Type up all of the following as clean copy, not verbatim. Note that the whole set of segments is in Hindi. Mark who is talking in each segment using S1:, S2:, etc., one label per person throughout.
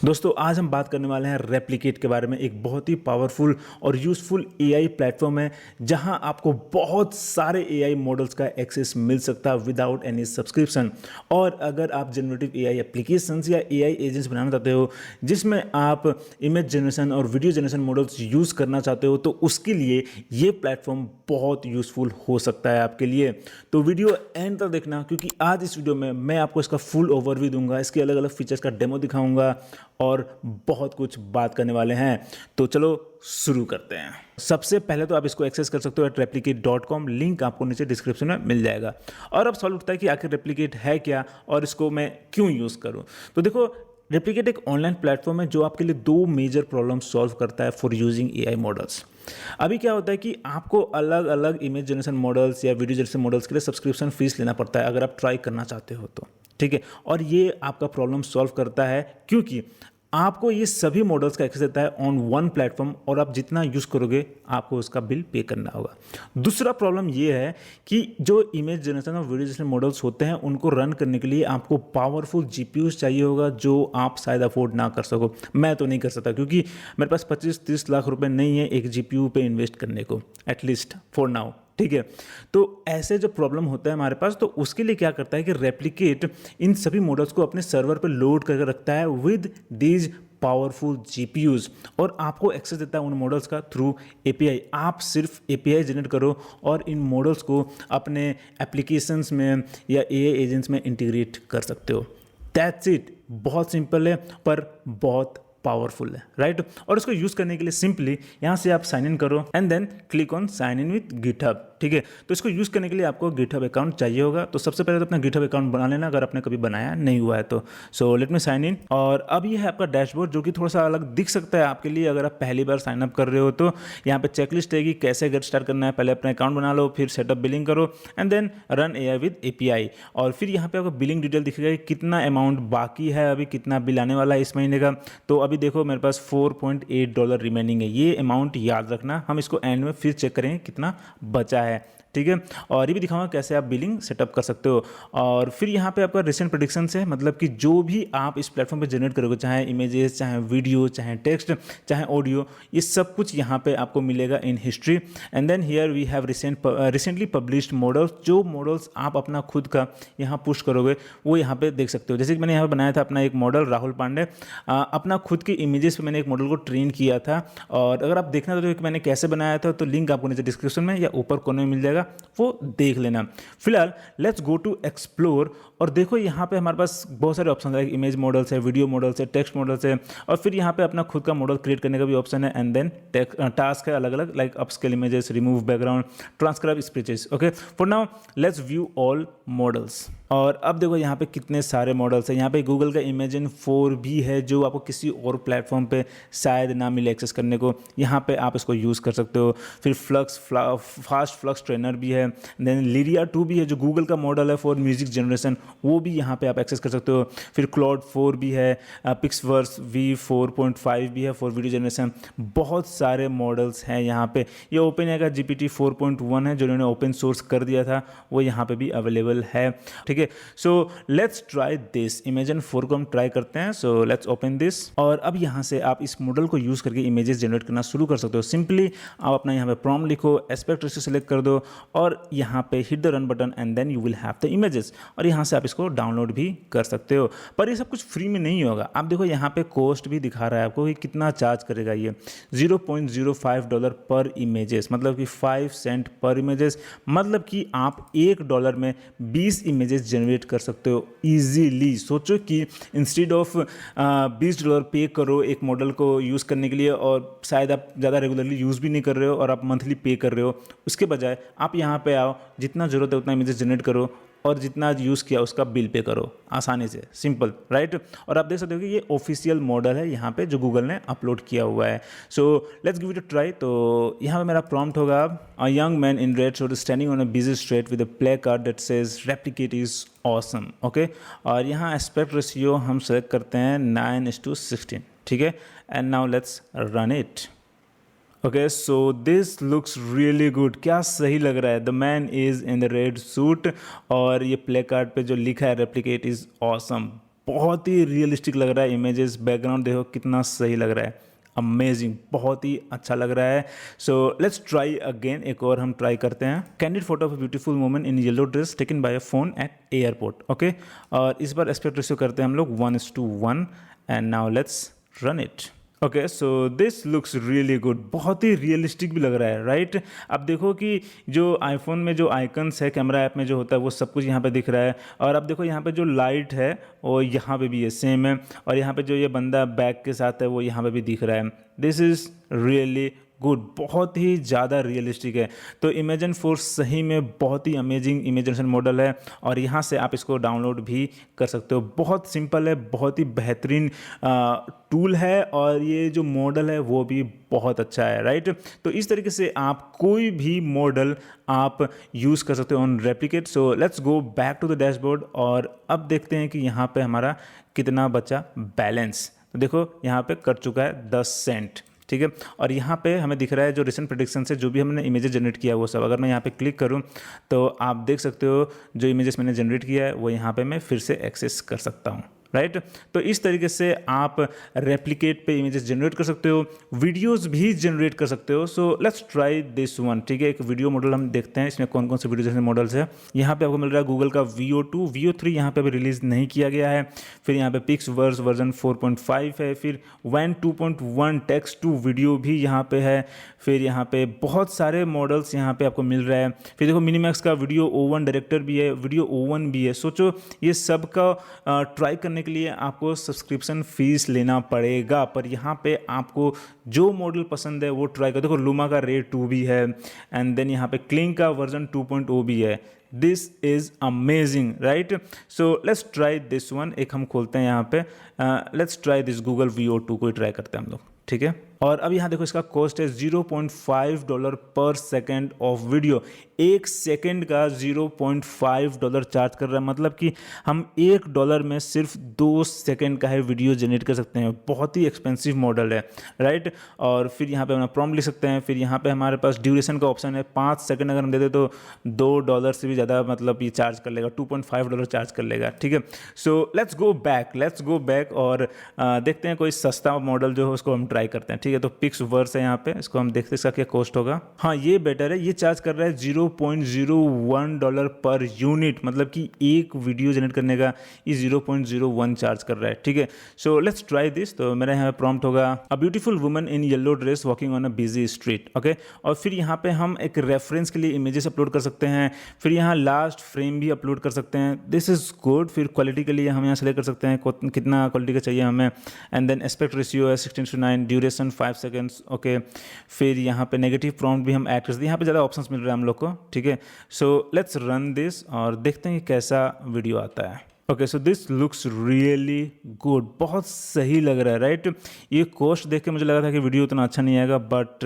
S1: दोस्तों आज हम बात करने वाले हैं रेप्लिकेट के बारे में। एक बहुत ही पावरफुल और यूज़फुल एआई प्लेटफॉर्म है जहां आपको बहुत सारे एआई मॉडल्स का एक्सेस मिल सकता है विदाउट एनी सब्सक्रिप्शन। और अगर आप जनरेटिव एआई एप्लीकेशंस या एआई एजेंट्स बनाना चाहते हो जिसमें आप इमेज जनरेशन और वीडियो जनरेशन मॉडल्स यूज़ करना चाहते हो तो उसके लिए ये प्लेटफॉर्म बहुत यूज़फुल हो सकता है आपके लिए। तो वीडियो एंड तक देखना क्योंकि आज इस वीडियो में मैं आपको इसका फुल ओवरव्यू दूंगा, इसके अलग अलग फीचर्स का डेमो दिखाऊंगा और बहुत कुछ बात करने वाले हैं। तो चलो शुरू करते हैं। सबसे पहले तो आप इसको एक्सेस कर सकते हो replicate.com, लिंक आपको नीचे डिस्क्रिप्शन में मिल जाएगा। और अब सवाल उठता है कि आखिर रेप्लिकेट है क्या और इसको मैं क्यों यूज़ करूं। तो देखो, रेप्लिकेट एक ऑनलाइन प्लेटफॉर्म है जो आपके लिए दो मेजर प्रॉब्लम सॉल्व करता है फॉर यूजिंग एआई मॉडल्स। अभी क्या होता है कि आपको अलग अलग इमेज जनरेशन मॉडल्स या वीडियो जनरेशन मॉडल्स के लिए सब्सक्रिप्शन फीस लेना पड़ता है अगर आप ट्राई करना चाहते हो तो, ठीक है। और ये आपका प्रॉब्लम सॉल्व करता है क्योंकि आपको ये सभी मॉडल्स का एक्सेस देता है ऑन वन प्लेटफॉर्म और आप जितना यूज़ करोगे आपको उसका बिल पे करना होगा। दूसरा प्रॉब्लम ये है कि जो इमेज जनरेशन और वीडियो जनरेशन मॉडल्स होते हैं उनको रन करने के लिए आपको पावरफुल जीपीयूज चाहिए होगा जो आप शायद अफोर्ड ना कर सको। मैं तो नहीं कर सकता क्योंकि मेरे पास 25-30 लाख रुपए नहीं है एक जीपीयू पे इन्वेस्ट करने को, एटलीस्ट फॉर नाउ, ठीक है। तो ऐसे जो प्रॉब्लम होता है हमारे पास, तो उसके लिए क्या करता है कि रेप्लिकेट इन सभी मॉडल्स को अपने सर्वर पर लोड करके रखता है विद दीज पावरफुल जीपीयूज और आपको एक्सेस देता है उन मॉडल्स का थ्रू एपीआई। आप सिर्फ एपीआई जनरेट करो और इन मॉडल्स को अपने एप्लीकेशंस में या एआई एजेंट्स में इंटीग्रेट कर सकते हो। That's it. बहुत सिंपल है पर बहुत पावरफुल है, राइट। और इसको यूज करने के लिए सिंपली यहां से आप साइन इन करो and then click on sign in with GitHub, ठीक है। तो इसको यूज करने के लिए आपको गिटहब अकाउंट चाहिए होगा। तो सबसे पहले तो अपना गिटहब अकाउंट बना लेना अगर आपने कभी बनाया नहीं हुआ है तो। So let me sign in. और अब ये है आपका डैशबोर्ड जो कि थोड़ा सा अलग दिख सकता है आपके लिए अगर आप पहली बार साइन अप कर रहे हो। तो यहाँ पे चेकलिस्ट रहेगी कैसे गेट स्टार्ट करना है। पहले अपना अकाउंट बना लो, फिर सेटअप बिलिंग करो and then run AI with API. और फिर यहाँ पे आपको बिलिंग डिटेल दिखेगा कि कितना अमाउंट बाकी है, अभी कितना बिल आने वाला है इस महीने का। तो अभी देखो मेरे पास $4.8 रिमेनिंग है। ये अमाउंट याद रखना, हम इसको एंड में फिर चेक करेंगे कितना बचा है, ठीक है। और ये भी दिखाऊंगा कैसे आप बिलिंग सेटअप कर सकते हो। और फिर यहाँ पे आपका रिसेंट प्रेडिक्शंस है, मतलब कि जो भी आप इस प्लेटफॉर्म पे जनरेट करोगे, चाहे इमेजेस, चाहे वीडियो, चाहे टेक्स्ट, चाहे ऑडियो, ये सब कुछ यहाँ पे आपको मिलेगा in history. And then here we have recently published models. जो मॉडल्स आप अपना खुद का यहाँ पुश करोगे वो यहाँ पे देख सकते हो। जैसे कि मैंने यहाँ पे बनाया था अपना एक मॉडल राहुल पांडे, अपना खुद के इमेजेस पे मैंने एक मॉडल को ट्रेन किया था। और अगर आप देखना चाहते हो कि मैंने कैसे बनाया था तो लिंक आपको नीचे डिस्क्रिप्शन में या ऊपर कोने में मिल जाएगा, वो देख लेना। फिलहाल लेट्स गो टू एक्सप्लोर। और देखो यहाँ पे हमारे पास बहुत सारे ऑप्शन है, इमेज मॉडल्स है, वीडियो मॉडल्स है, टेक्स्ट मॉडल्स है और फिर यहाँ पे अपना खुद का मॉडल क्रिएट करने का भी ऑप्शन है। एंड देन टास्क है अलग अलग, like upscale images, remove background, transcribe speeches. Okay, for now let's view all models. और अब देखो यहाँ पे कितने सारे मॉडल्स हैं। यहाँ पे गूगल का इमेजिन 4 भी है जो आपको किसी और प्लेटफॉर्म पे शायद ना मिले एक्सेस करने को। यहाँ पे आप इसको यूज़ कर सकते हो। फिर फास्ट फ्लक्स ट्रेनर भी है। देन लिरिया 2 भी है जो गूगल का मॉडल है फॉर म्यूजिक जनरेशन, वो भी यहाँ पे आप एक्सेस कर सकते हो। फिर क्लाउड 4 भी है, पिक्सवर्स V4.5 भी है फॉर वीडियो जनरेशन। बहुत सारे मॉडल्स हैं यहाँ पे। ये ओपन का GPT 4.1 है जो इन्होंने ओपन सोर्स कर दिया था, वो यहाँ पे भी अवेलेबल है, ठीक है। So let's try this. Imagine 4 को हम ट्राई करते हैं। So let's open this. और अब यहाँ से आप इस मॉडल को यूज़ करके इमेजेस जनरेट करना शुरू कर सकते हो। सिंपली आप अपना यहाँ पे प्रॉम्प्ट लिखो, एस्पेक्ट रेशियो सेलेक्ट कर दो और यहाँ पे hit the run button and then you will have the images. और यहाँ से आप इसको डाउनलोड भी कर सकते हो। पर ये सब कुछ फ्री में नहीं होगा। आप देखो यहाँ पे कॉस्ट भी दिखा रहा है आपको कि कितना चार्ज करेगा ये, $0.05 पर इमेजेस, मतलब कि 5 सेंट पर इमेजेस। मतलब कि आप $1 में 20 इमेजेस जनरेट कर सकते हो इजीली। सोचो कि इंस्टेड ऑफ $20 पे करो एक मॉडल को यूज़ करने के लिए और शायद आप ज़्यादा रेगुलरली यूज़ भी नहीं कर रहे हो और आप मंथली पे कर रहे हो, उसके बजाय आप यहाँ पे आओ, जितना ज़रूरत है उतना इमेजेस जनरेट करो और जितना यूज़ किया उसका बिल पे करो आसानी से, सिंपल, राइट। और आप देख सकते हो कि ये ऑफिशियल मॉडल है यहाँ पे जो गूगल ने अपलोड किया हुआ है। So let's give it a try. तो यहाँ पे मेरा प्रॉम्प्ट होगा, a young man in red shirt standing on a busy street with a play card that says replicate is awesome. Okay, और यहाँ एस्पेक्ट रेशियो हम सेलेक्ट करते हैं 9:16, ठीक है। And now let's run it. Okay, so this looks really good. क्या सही लग रहा है। The man is in the red suit और ये प्ले कार्ड पे जो लिखा है रेप्लिकेट इज ऑसम, बहुत ही रियलिस्टिक लग रहा है इमेजेस, बैकग्राउंड देखो कितना सही लग रहा है, अमेजिंग, बहुत ही अच्छा लग रहा है। सो लेट्स ट्राई अगेन, एक और हम ट्राई करते हैं। Candid photo of a beautiful woman in yellow dress taken by a phone at airport. Okay, और इस बार एस्पेक्ट रेशियो करते हैं हम लोग 1:1 and now let's run it. Okay, so this looks really good, बहुत ही रियलिस्टिक भी लग रहा है, राइट? अब देखो कि जो आईफोन में जो आइकन्स है कैमरा ऐप में जो होता है वो सब कुछ यहाँ पे दिख रहा है, और अब देखो यहाँ पे जो लाइट है वो यहाँ पे भी है, सेम है, और यहाँ पे जो ये बंदा बैग के साथ है वो यहाँ पे भी दिख रहा है। दिस इज़ रियली गुड, बहुत ही ज़्यादा रियलिस्टिक है। तो इमेजन फोर्स सही में बहुत ही अमेजिंग इमेजिनेशन मॉडल है, और यहाँ से आप इसको डाउनलोड भी कर सकते हो। बहुत सिंपल है, बहुत ही बेहतरीन टूल है, और ये जो मॉडल है वो भी बहुत अच्छा है, राइट? तो इस तरीके से आप कोई भी मॉडल आप यूज़ कर सकते हो on Replicate. So let's go back to the dashboard, और अब देखते हैं कि यहाँ पे हमारा कितना बचा बैलेंस। तो देखो यहाँ पे कट चुका है 10 सेंट, ठीक है। और यहाँ पे हमें दिख रहा है जो रिसेंट प्रेडिक्शन से जो भी हमने इमेजेस जनरेट किया है वो सब। अगर मैं यहाँ पे क्लिक करूँ तो आप देख सकते हो जो इमेजेस मैंने जनरेट किया है वो यहाँ पे मैं फिर से एक्सेस कर सकता हूँ, राइट? तो इस तरीके से आप रेप्लिकेट पे इमेजेस जनरेट कर सकते हो, वीडियोस भी जनरेट कर सकते हो। So let's try this one, ठीक है। एक वीडियो मॉडल हम देखते हैं इसमें कौन कौन से वीडियो जैसे मॉडल्स है। यहाँ पे आपको मिल रहा है गूगल का VO2, VO3 यहाँ पे अभी रिलीज नहीं किया गया है। फिर यहाँ पे पिक्सवर्स वर्जन 4.5 है, फिर WAN 2.1 टेक्स्ट टू वीडियो भी यहाँ पे है। फिर यहाँ पे बहुत सारे मॉडल्स यहाँ पे आपको मिल रहा है। फिर देखो मिनीमैक्स का वीडियो O1 डायरेक्टर भी है, वीडियो O1 भी है। सोचो ये सब का ट्राई करने के लिए आपको सब्सक्रिप्शन फीस लेना पड़ेगा, पर यहाँ पे आपको जो मॉडल पसंद है वो ट्राई करो। देखो लूमा का Ray 2 भी है, एंड देन यहाँ पे क्लिंग का वर्जन 2.0 भी है। This is amazing, right? So let's try this one. एक हम खोलते हैं यहाँ पे, let's try this Google VO2 को ट्राई करते हैं हम लोग, ठीक है। और अब यहाँ देखो इसका कॉस्ट है $0.5 पर सेकेंड ऑफ वीडियो। एक सेकेंड का $0.5 चार्ज कर रहा है, मतलब कि हम $1 में सिर्फ 2 सेकेंड का है वीडियो जनरेट कर सकते हैं। बहुत ही एक्सपेंसिव मॉडल है, राइट? और फिर यहाँ पे हम प्रॉम्प्ट लिख सकते हैं। फिर यहाँ पे हमारे पास ड्यूरेशन का ऑप्शन है, 5 सेकेंड अगर हम दे दें तो $2 से भी ज़्यादा मतलब ये चार्ज कर लेगा, $2.5 चार्ज कर लेगा, ठीक है। सो लेट्स गो बैक और देखते हैं कोई सस्ता मॉडल जो है उसको हम ट्राई करते हैं, ठीक है। तो पिक्सवर्स है यहाँ पे, इसको हम देखते हैं इसका क्या कॉस्ट होगा। हाँ, ये बेटर है, ये चार्ज कर रहा है $0.01 पर यूनिट, मतलब कि एक वीडियो जनरेट करने का ये 0.01 चार्ज कर रहा है, ठीक है। So let's try this. तो मेरा यहाँ पे प्रॉम्प्ट होगा a beautiful woman in yellow dress walking on a busy street, okay. और फिर यहाँ पे हम एक रेफरेंस के लिए इमेजेस अपलोड कर सकते हैं। फिर यहाँ लास्ट फ्रेम भी अपलोड कर सकते हैं, दिस इज गुड। फिर क्वालिटी के लिए हम यहाँ सेलेक्ट कर सकते हैं कितना क्वालिटी का चाहिए हमें, एंड देन एस्पेक्ट रेशियो है 16:9, ड्यूरेशन 5 सेकेंड्स, ओके। फिर यहाँ पे नेगेटिव प्रॉम्प्ट भी हम ऐड कर सकते हैं, यहाँ पे ज़्यादा ऑप्शंस मिल रहा है हम लोग को, ठीक है। सो लेट्स रन दिस और देखते हैं कि कैसा वीडियो आता है। Okay, so this looks really good, बहुत सही लग रहा है, राइट? ये कॉस्ट देख के मुझे लगा था कि वीडियो उतना अच्छा नहीं आएगा, बट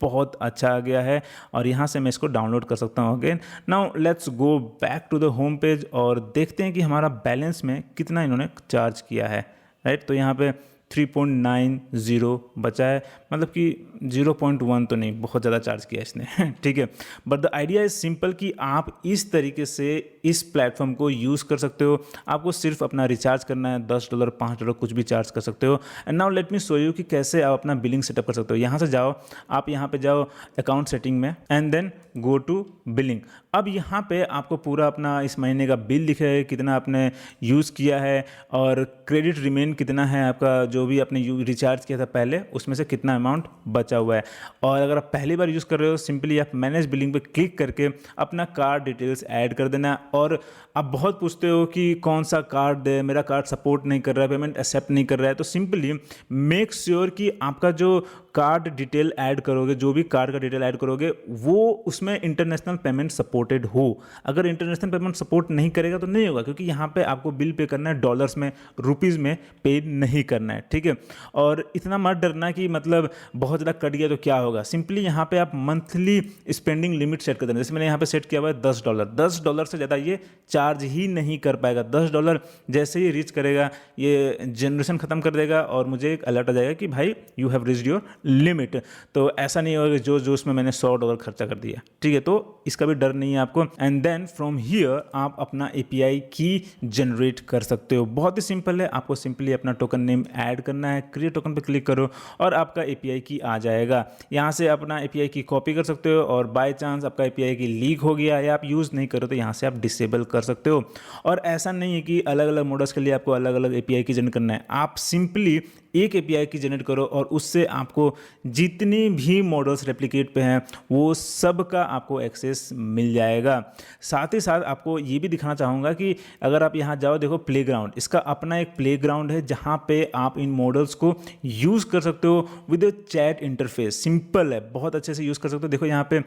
S1: बहुत अच्छा आ गया है, और यहाँ से मैं इसको डाउनलोड कर सकता हूँ again. Now let's go back to the home page और देखते हैं कि हमारा बैलेंस में कितना इन्होंने चार्ज किया है, राइट? तो यहाँ पे 3.90 बचा है, मतलब कि 0.1 तो नहीं, बहुत ज़्यादा चार्ज किया इसने ठीक है। But the idea is simple कि आप इस तरीके से इस प्लेटफॉर्म को यूज़ कर सकते हो। आपको सिर्फ अपना रिचार्ज करना है, $10 $5 कुछ भी चार्ज कर सकते हो। And now let me show you कि कैसे आप अपना बिलिंग सेटअप कर सकते हो। यहाँ से जाओ, आप यहाँ पे जाओ अकाउंट सेटिंग में, and then go to billing. अब यहाँ पे आपको पूरा अपना इस महीने का बिल लिखा है, कितना आपने यूज़ किया है, और क्रेडिट रिमेन कितना है आपका, जो भी आपने रिचार्ज किया था पहले उसमें से कितना अमाउंट बचा हुआ है। और अगर आप पहली बार यूज़ कर रहे हो, सिंपली आप मैनेज बिलिंग पे क्लिक करके अपना कार्ड डिटेल्स ऐड कर देना। और आप बहुत पूछते हो कि कौन सा कार्ड दे, मेरा कार्ड सपोर्ट नहीं कर रहा है, पेमेंट एक्सेप्ट नहीं कर रहा है, तो सिंपली मेक श्योर कि आपका जो कार्ड डिटेल ऐड करोगे, जो भी कार्ड का डिटेल ऐड करोगे, वो उसमें इंटरनेशनल पेमेंट सपोर्टेड हो। अगर इंटरनेशनल पेमेंट सपोर्ट नहीं करेगा तो नहीं होगा, क्योंकि यहाँ पे आपको बिल पे करना है डॉलर्स में, रुपीज़ में पे नहीं करना है, ठीक है। और इतना मत डरना कि मतलब बहुत ज़्यादा कट गया तो क्या होगा। सिंपली यहाँ पे आप मंथली स्पेंडिंग लिमिट सेट कर देना। जैसे मैंने यहाँ पे सेट किया हुआ है $10 से ज़्यादा ये चार्ज ही नहीं कर पाएगा। $10 जैसे ही रीच करेगा, ये जनरेशन खत्म कर देगा और मुझे एक अलर्ट आ जाएगा कि भाई you have reached your limit. तो ऐसा नहीं होगा कि जो उसमें मैंने $100 खर्चा कर दिया, ठीक है। तो इसका भी डर नहीं है आपको। एंड देन फ्रॉम हियर आप अपना API की जनरेट कर सकते हो। बहुत ही सिंपल है, आपको सिंपली अपना टोकन नेम ऐड करना है, क्रिएट टोकन पे क्लिक करो और आपका API की आ जाएगा। यहाँ से अपना API की कॉपी कर सकते हो और बाय चांस आपका API की लीक हो गया या आप यूज़ नहीं करो तो यहाँ से आप डिसेबल कर सकते हो। और ऐसा नहीं है कि अलग अलग मॉडल्स के लिए आपको अलग अलग API की जनरेट करना है, आप सिंपली एक API की जनरेट करो और उससे आपको जितनी भी मॉडल्स रेप्लिकेट पे हैं वो सब का आपको एक्सेस मिल जाएगा। साथ ही साथ आपको ये भी दिखाना चाहूँगा कि अगर आप यहाँ जाओ, देखो प्लेग्राउंड, इसका अपना एक प्लेग्राउंड है जहाँ पे आप इन मॉडल्स को यूज़ कर सकते हो विद चैट इंटरफेस। सिंपल है, बहुत अच्छे से यूज़ कर सकते हो। देखो यहाँ पे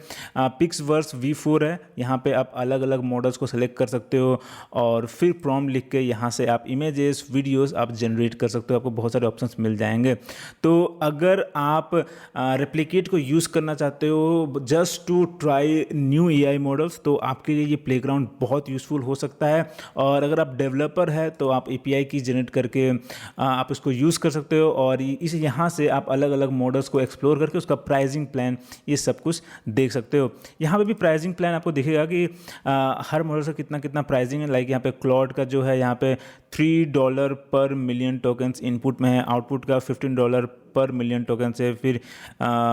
S1: पिक्सवर्स V4 है, यहाँ पे आप अलग अलग मॉडल्स को सेलेक्ट कर सकते हो और फिर प्रॉम्प्ट लिख के यहाँ से आप इमेजेस वीडियोस आप जनरेट कर सकते हो। आपको बहुत सारे ऑप्शंस मिल जाएंगे। तो अगर आप रेप्लिकेट को यूज़ करना चाहते हो just to try new AI models, तो आपके लिए ये प्लेग्राउंड बहुत यूज़फुल हो सकता है। और अगर आप डेवलपर है तो आप API की जनरेट करके आप इसको यूज़ कर सकते हो और इस यहाँ से आप अलग अलग मॉडल्स को एक्सप्लोर करके उसका प्राइसिंग प्लान ये सब कुछ देख सकते हो। यहाँ पे भी प्राइसिंग प्लान आपको दिखेगा कि हर मॉडल से कितना कितना प्राइसिंग है। लाइक यहाँ पे क्लॉड का जो है यहाँ पे $3 पर मिलियन टोकन्स इनपुट में है, आउटपुट का $15 पर मिलियन टोकन से। फिर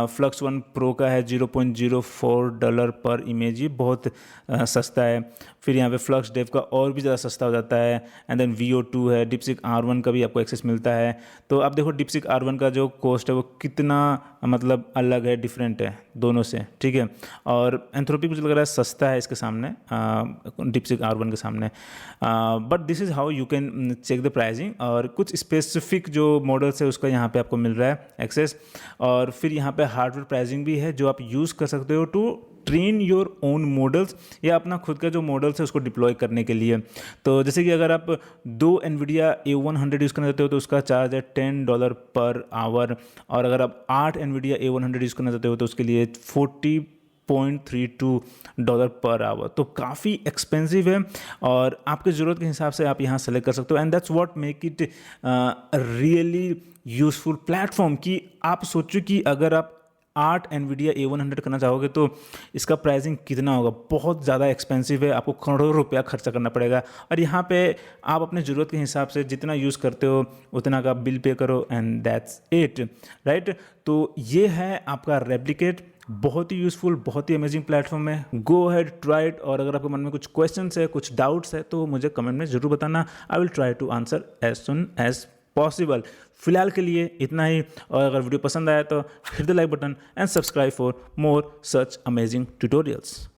S1: फ्लक्स 1 प्रो का है $0.04 पर इमेज, ये बहुत सस्ता है। फिर यहाँ पे फ्लक्स डेव का और भी ज़्यादा सस्ता हो जाता है। एंड देन VO2 है, DeepSeek R1 का भी आपको एक्सेस मिलता है। तो आप देखो DeepSeek R1 का जो कॉस्ट है वो कितना मतलब अलग है, डिफरेंट है दोनों से, ठीक है। और एंथ्रोपी मुझे लग रहा है सस्ता है इसके सामने, DeepSeek R1 के सामने। But this is how you can check the pricing. और कुछ स्पेसिफिक जो मॉडल्स है उसका यहाँ पे आपको मिल रहा है एक्सेस। और फिर यहाँ पे हार्डवेयर प्राइसिंग भी है जो आप यूज़ कर सकते हो to train your own models या अपना खुद का जो मॉडल्स है उसको डिप्लॉय करने के लिए। तो जैसे कि अगर आप 2 NVIDIA A100 यूज़ करना चाहते हो तो उसका चार्ज है $10 पर आवर। और अगर आप 8 NVIDIA A100 यूज़ करना चाहते हो तो उसके लिए $40.32 पर आवर। तो काफ़ी एक्सपेंसिव है और आपके ज़रूरत के हिसाब से आप यहाँ सेलेक्ट कर सकते हो। And that's what make it really useful platform. कि आप सोचो कि अगर आप 8 NVIDIA A100 करना चाहोगे तो इसका प्राइसिंग कितना होगा, बहुत ज़्यादा एक्सपेंसिव है, आपको करोड़ों रुपया खर्चा करना पड़ेगा। और यहाँ पे आप अपने ज़रूरत के हिसाब से जितना यूज़ करते हो उतना का बिल पे करो एंड दैट्स इट, राइट। तो ये है आपका रेप्लिकेट, बहुत ही यूज़फुल, बहुत ही अमेजिंग प्लेटफॉर्म है। Go ahead, try it. और अगर आपके मन में कुछ क्वेश्चंस है, कुछ डाउट्स है तो मुझे कमेंट में ज़रूर बताना। I will try to answer as soon as possible. फिलहाल के लिए इतना ही। और अगर वीडियो पसंद आया तो hit the like button and subscribe for more such amazing tutorials.